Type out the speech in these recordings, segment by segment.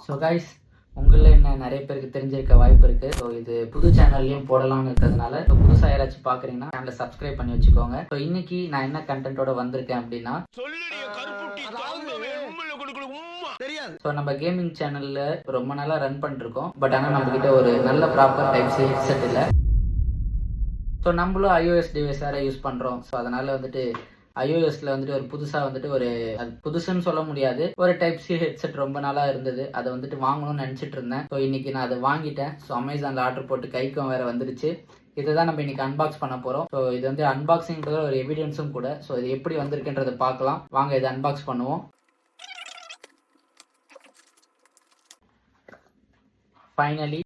So guys, உங்களில் என்ன நிறைய பேருக்கு தெரிஞ்சிருக்க வாய்ப்பு இருக்குது. ஸோ இது புது சேனல்லையும் போடலாம்னு இருக்கிறதுனால இப்போ புதுசாக யாராச்சும் பார்க்குறீங்கன்னா சேனலை சப்ஸ்கிரைப் பண்ணி வச்சுக்கோங்க. ஸோ இன்னைக்கு நான் என்ன கண்டென்ட்டோட வந்திருக்கேன் அப்படின்னா, ஸோ நம்ம கேமிங் சேனலில் ரொம்ப நாளாக ரன் பண்ணிருக்கோம். பட் ஆனால் நம்மக்கிட்ட ஒரு நல்ல ப்ராப்பர் டைப் சி ஹெட்செட் இல்லை. ஸோ நம்மளும் iOS டிவைஸ் வேறு யூஸ் பண்ணுறோம். ஸோ அதனால் வந்துட்டு iOSல வந்துட்டு ஒரு புதுசாக வந்துட்டு ஒரு அது புதுசுன்னு சொல்ல முடியாது, ஒரு டைப் சி ஹெட்செட் ரொம்ப நாளாக இருந்தது. அதை வந்துட்டு வாங்கணும்னு நினச்சிட்டு இருந்தேன். ஸோ இன்னைக்கு நான் அதை வாங்கிட்டேன். ஸோ அமேசானில் ஆர்டர் போட்டு கைக்கும் வேறு வந்துருச்சு. இதை தான் நம்ம இன்னைக்கு அன்பாக்ஸ் பண்ண போகிறோம். ஸோ இது வந்து அன்பாக்சிங்கிறது ஒரு எவிடன்ஸும் கூட. ஸோ இது எப்படி வந்திருக்குன்றதை பார்க்கலாம் வாங்க. இதை அன்பாக்ஸ் பண்ணுவோம். ஃபைனலி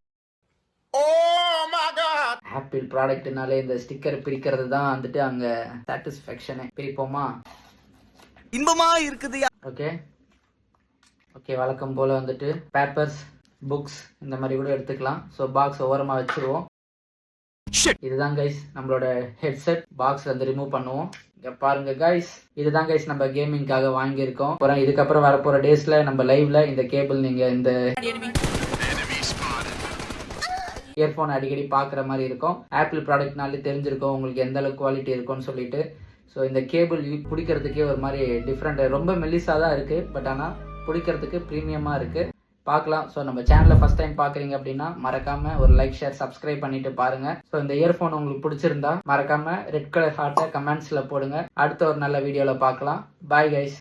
ஆப்பிள் ப்ராடக்ட்னாலே இந்த ஸ்டிக்கர் பிரிக்கிறது தான் வந்துட்டு அங்கே சாட்டிஸ்ஃபேக்ஷனே. பிரிப்போமா? இன்பமா இருக்குது. ஓகே ஓகே, வழக்கம் போல் வந்துட்டு பேப்பர்ஸ், புக்ஸ் இந்த மாதிரி கூட எடுத்துக்கலாம். ஸோ பாக்ஸ் ஓரமாக வச்சுருவோம். இதுதான் கைஸ் நம்மளோட ஹெட்செட். பாக்ஸ் வந்து ரிமூவ் பண்ணுவோம். இங்க பாருங்க கைஸ், இதுதான் கைஸ் நம்ம கேமிங்காக வாங்கியிருக்கோம். அப்புறம் இதுக்கப்புறம் வரப்போகிற டேஸில் நம்ம லைவ்ல இந்த கேபிள் நீங்கள் இந்த இயர்ஃபோன் அடிக்கடி பார்க்குற மாதிரி இருக்கும். ஆப்பிள் ப்ராடக்ட்னாலே தெரிஞ்சிருக்கும் உங்களுக்கு எந்த அளவுக்கு குவாலிட்டி இருக்கும்னு சொல்லிட்டு. ஸோ இந்த கேபிள் பிடிக்கிறதுக்கே ஒரு மாதிரி டிஃப்ரெண்ட், ரொம்ப மெல்லிஸாக தான் இருக்குது. பட் ஆனால் பிடிக்கிறதுக்கு ப்ரீமியமாக இருக்குது. பார்க்கலாம். ஸோ நம்ம சேனலை ஃபஸ்ட் டைம் பார்க்குறீங்க அப்படின்னா மறக்காமல் ஒரு லைக், ஷேர், சப்ஸ்கிரைப் பண்ணிட்டு பாருங்கள். ஸோ இந்த இயர்ஃபோன் உங்களுக்கு பிடிச்சிருந்தா மறக்காமல் ரெட் கலர் ஹார்ட்டை கமெண்ட்ஸில் போடுங்க. அடுத்த ஒரு நல்ல வீடியோவில் பார்க்கலாம். Bye guys.